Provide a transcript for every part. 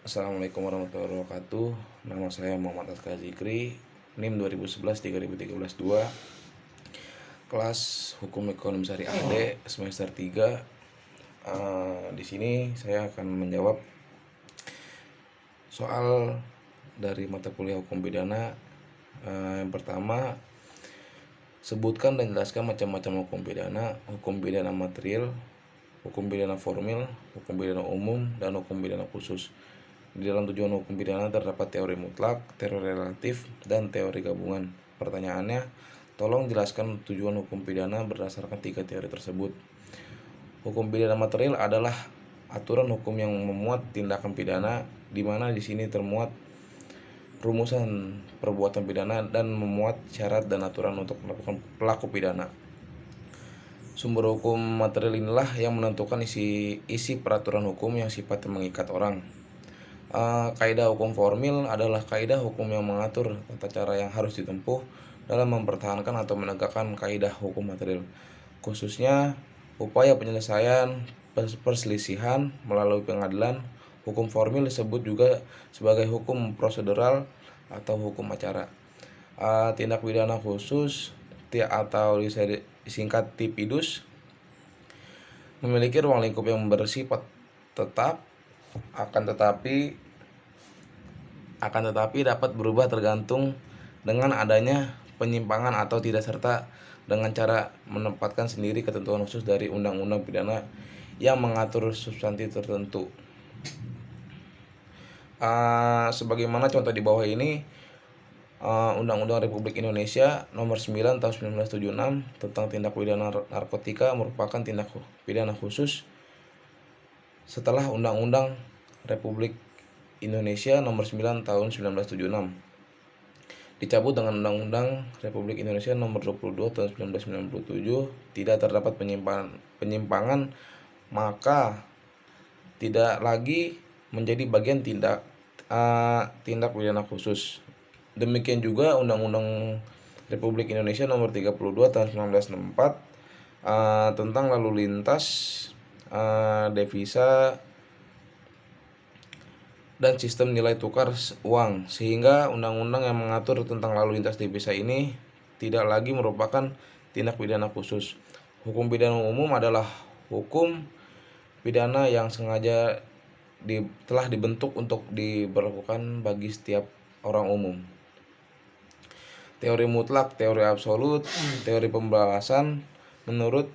Assalamualaikum warahmatullahi wabarakatuh. Nama saya Muhammad Aska Zikri, NIM 2011-33112, kelas Hukum Ekonomi Syariah AD semester 3. Di sini saya akan menjawab soal dari mata kuliah Hukum Pidana. Yang pertama, sebutkan dan jelaskan macam-macam hukum pidana material, hukum pidana formil, hukum pidana umum, dan hukum pidana khusus. Di dalam tujuan hukum pidana terdapat teori mutlak, teori relatif, dan teori gabungan. Pertanyaannya, tolong jelaskan tujuan hukum pidana berdasarkan 3 teori tersebut. Hukum pidana material adalah aturan hukum yang memuat tindakan pidana, di mana di sini termuat rumusan perbuatan pidana dan memuat syarat dan aturan untuk melakukan pelaku pidana. Sumber hukum material inilah yang menentukan isi peraturan hukum yang sifatnya mengikat orang. Kaidah hukum formil adalah kaidah hukum yang mengatur tata cara yang harus ditempuh dalam mempertahankan atau menegakkan kaidah hukum material, khususnya upaya penyelesaian perselisihan melalui pengadilan. Hukum formil disebut juga sebagai hukum prosedural atau hukum acara. Tindak pidana khusus atau disingkat TPIDUS memiliki ruang lingkup yang bersifat tetap, akan tetapi dapat berubah tergantung dengan adanya penyimpangan atau tidak, serta dengan cara menempatkan sendiri ketentuan khusus dari undang-undang pidana yang mengatur substansi tertentu. Sebagaimana contoh di bawah ini, Undang-Undang Republik Indonesia Nomor 9 Tahun 1976 tentang tindak pidana narkotika merupakan tindak pidana khusus setelah Undang-Undang Republik Indonesia Nomor 9 Tahun 1976 dicabut dengan Undang-Undang Republik Indonesia Nomor 22 Tahun 1997. Tidak terdapat penyimpangan, maka tidak lagi menjadi bagian tindak pidana khusus. Demikian juga Undang-Undang Republik Indonesia Nomor 32 Tahun 1964 tentang lalu lintas devisa dan sistem nilai tukar uang, sehingga undang-undang yang mengatur tentang lalu lintas devisa ini tidak lagi merupakan tindak pidana khusus. Hukum pidana umum adalah hukum pidana yang sengaja telah dibentuk untuk diberlakukan bagi setiap orang umum. Teori mutlak, teori absolut, teori pembalasan. Menurut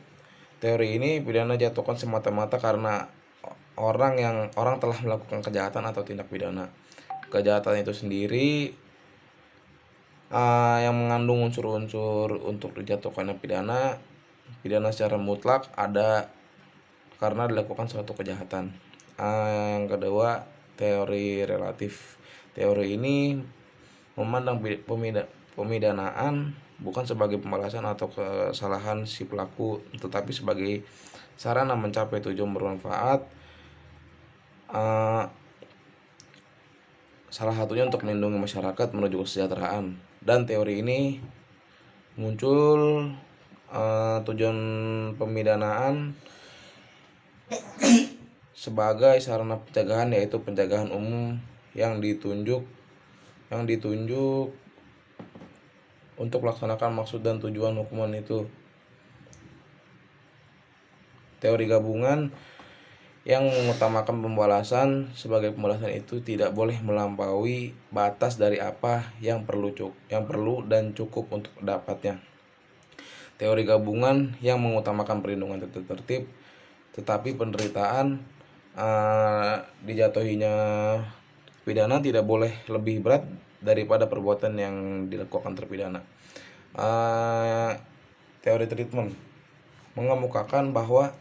teori ini, pidana jatuhkan semata-mata karena orang telah melakukan kejahatan atau tindak pidana. Kejahatan itu sendiri yang mengandung unsur-unsur untuk dijatuhkannya pidana secara mutlak ada karena dilakukan suatu kejahatan. Yang kedua, teori relatif. Teori ini memandang pemidanaan bukan sebagai pembalasan atau kesalahan si pelaku, tetapi sebagai sarana mencapai tujuan bermanfaat, salah satunya untuk melindungi masyarakat menuju kesejahteraan. Dan teori ini muncul tujuan pemidanaan sebagai sarana pencegahan, yaitu pencegahan umum yang ditunjuk untuk melaksanakan maksud dan tujuan hukuman itu. Teori gabungan yang mengutamakan pembalasan sebagai pembalasan itu tidak boleh melampaui batas dari apa yang perlu dan cukup untuk dapatnya. Teori gabungan yang mengutamakan perlindungan tertib, tetapi penderitaan dijatuhinya pidana tidak boleh lebih berat daripada perbuatan yang dilakukan terpidana. Teori treatment mengemukakan bahwa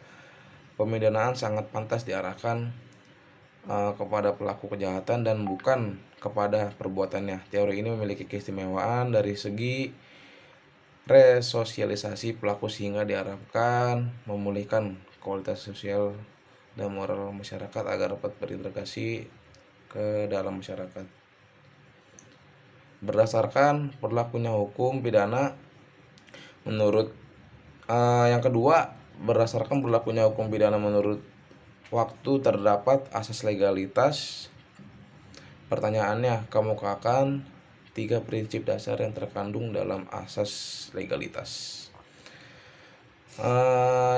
pemidanaan sangat pantas diarahkan kepada pelaku kejahatan dan bukan kepada perbuatannya. Teori ini memiliki keistimewaan dari segi resosialisasi pelaku, sehingga diharapkan memulihkan kualitas sosial dan moral masyarakat agar dapat berintegrasi ke dalam masyarakat. Berdasarkan berlakunya hukum pidana menurut yang kedua, berdasarkan berlakunya hukum pidana menurut waktu terdapat asas legalitas Pertanyaannya, kemukakan 3 prinsip dasar yang terkandung dalam asas legalitas.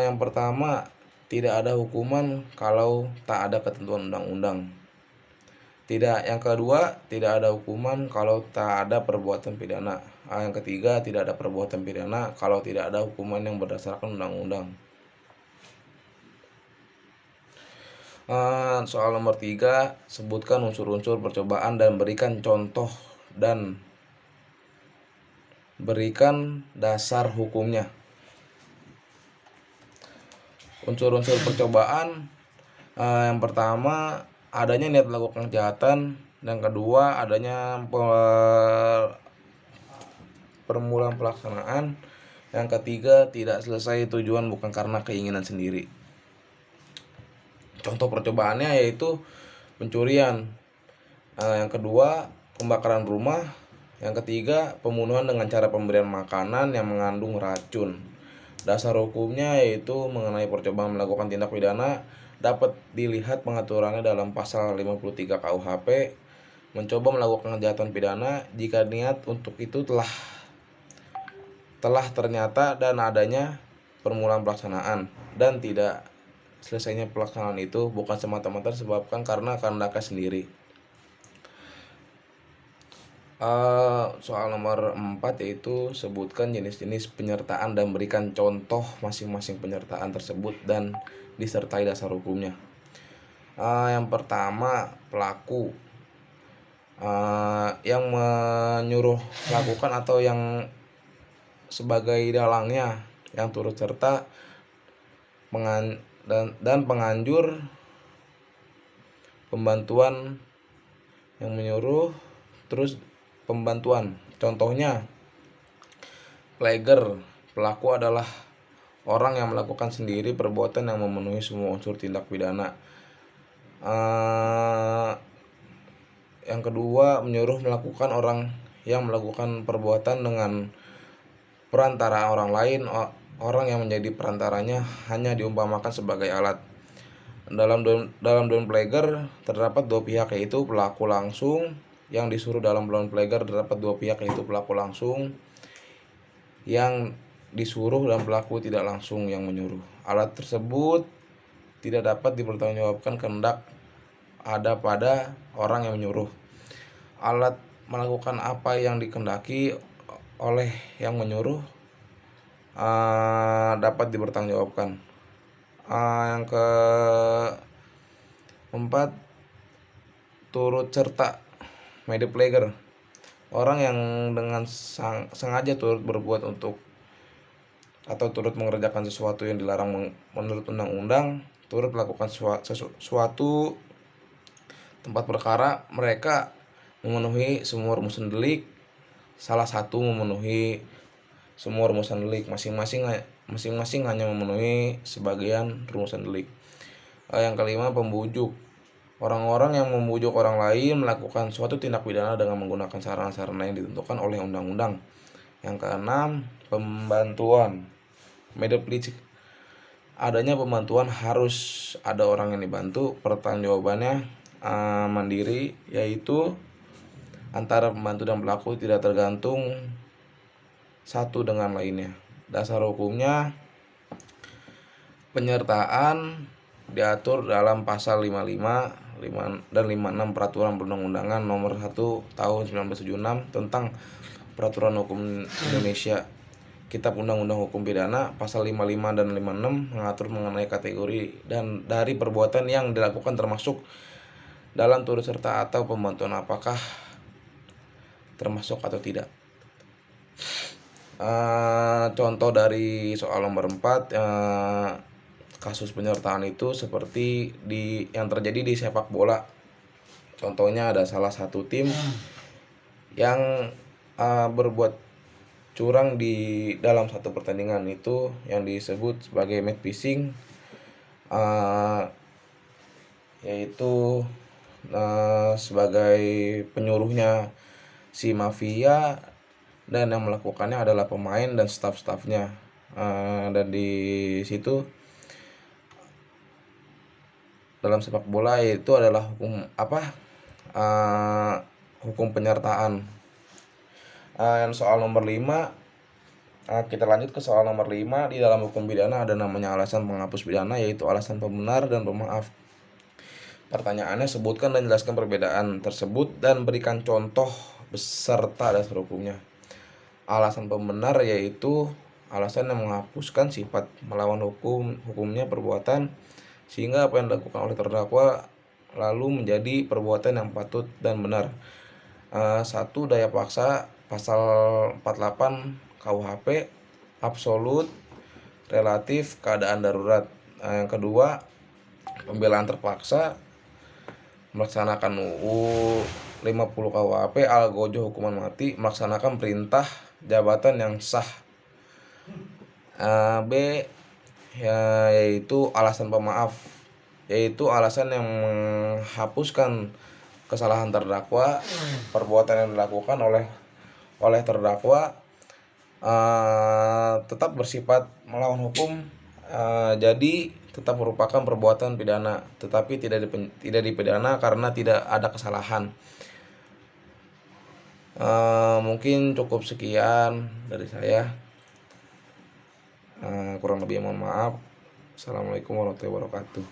Yang pertama, tidak ada hukuman kalau tak ada ketentuan undang-undang. Yang kedua, tidak ada hukuman kalau tak ada perbuatan pidana. Yang ketiga, tidak ada perbuatan pidana kalau tidak ada hukuman yang berdasarkan undang-undang. Soal nomor 3, sebutkan unsur-unsur percobaan dan berikan contoh dan berikan dasar hukumnya. Unsur-unsur percobaan, yang pertama adanya niat melakukan kejahatan, yang kedua adanya permulaan pelaksanaan, yang ketiga tidak selesai tujuan bukan karena keinginan sendiri. Contoh percobaannya yaitu pencurian, yang kedua pembakaran rumah, yang ketiga pembunuhan dengan cara pemberian makanan yang mengandung racun. Dasar hukumnya yaitu mengenai percobaan melakukan tindak pidana dapat dilihat pengaturannya dalam pasal 53 KUHP. Mencoba melakukan kejahatan pidana jika niat untuk itu telah ternyata dan adanya permulaan pelaksanaan, dan tidak selesainya pelaksanaan itu bukan semata-mata disebabkan karena kehendaknya sendiri. Soal nomor 4 yaitu sebutkan jenis-jenis penyertaan dan berikan contoh masing-masing penyertaan tersebut dan disertai dasar hukumnya. Yang pertama, pelaku yang menyuruh melakukan atau yang sebagai dalangnya, yang turut serta dan penganjur, pembantuan yang menyuruh, terus pembantuan. Contohnya, plager, pelaku adalah orang yang melakukan sendiri perbuatan yang memenuhi semua unsur tindak pidana. Yang kedua, menyuruh melakukan, orang yang melakukan perbuatan dengan perantara orang lain, orang yang menjadi perantaranya hanya diumpamakan sebagai alat. Dalam dalam plager terdapat dua pihak, yaitu pelaku langsung yang disuruh. Dalam plager terdapat dua pihak, yaitu pelaku langsung yang disuruh dan pelaku tidak langsung yang menyuruh. Alat tersebut tidak dapat dipertanggungjawabkan kehendak ada pada orang yang menyuruh. Alat melakukan apa yang dikehendaki oleh yang menyuruh dapat dipertanggungjawabkan. Yang keempat, turut serta, made plager, orang yang dengan sengaja turut berbuat untuk atau turut mengerjakan sesuatu yang dilarang menurut undang-undang, turut melakukan suatu tempat perkara. Mereka memenuhi semua rumusan delik, salah satu memenuhi semua rumusan delik, masing-masing hanya memenuhi sebagian rumusan delik. Yang kelima, pembujuk, orang-orang yang membujuk orang lain melakukan suatu tindak pidana dengan menggunakan sarana-sarana yang ditentukan oleh undang-undang. Yang keenam, pembantuan, made pledge, adanya pembantuan harus ada orang yang dibantu. Pertanggungjawabannya mandiri, yaitu antara pembantu dan pelaku tidak tergantung satu dengan lainnya. Dasar hukumnya, penyertaan diatur dalam pasal 55 dan 56 Peraturan Perundang-undangan Nomor 1 Tahun 1976 tentang Peraturan Hukum Indonesia. Kitab Undang-Undang Hukum Pidana pasal 55 dan 56 mengatur mengenai kategori dan dari perbuatan yang dilakukan, termasuk dalam turut serta atau pembantuan apakah termasuk atau tidak. Contoh dari soal nomor 4, kasus penyertaan itu seperti yang terjadi di sepak bola. Contohnya ada salah satu tim yang berbuat curang di dalam satu pertandingan, itu yang disebut sebagai match fixing, yaitu sebagai penyuruhnya si mafia, dan yang melakukannya adalah pemain dan staf-stafnya. Dan di situ dalam sepak bola itu adalah hukum hukum penyertaan. Yang soal nomor 5, kita lanjut ke soal nomor 5. Di dalam hukum pidana ada namanya alasan penghapus pidana, yaitu alasan pembenar dan pemaaf. Pertanyaannya, sebutkan dan jelaskan perbedaan tersebut dan berikan contoh beserta dasar hukumnya. Alasan pembenar yaitu alasan yang menghapuskan sifat melawan hukumnya perbuatan, sehingga apa yang dilakukan oleh terdakwa lalu menjadi perbuatan yang patut dan benar. 1. Daya paksa, pasal 48 KUHP, absolut, relatif, keadaan darurat. Yang kedua, pembelaan terpaksa, melaksanakan UU 50 KUHP, algojo hukuman mati, melaksanakan perintah jabatan yang sah. B, yaitu alasan pemaaf, yaitu alasan yang menghapuskan kesalahan terdakwa, perbuatan yang dilakukan oleh terdakwa tetap bersifat melawan hukum, jadi tetap merupakan perbuatan pidana, tetapi tidak dipidana karena tidak ada kesalahan. Mungkin cukup sekian dari saya. Kurang lebih mohon maaf. Assalamualaikum warahmatullahi wabarakatuh.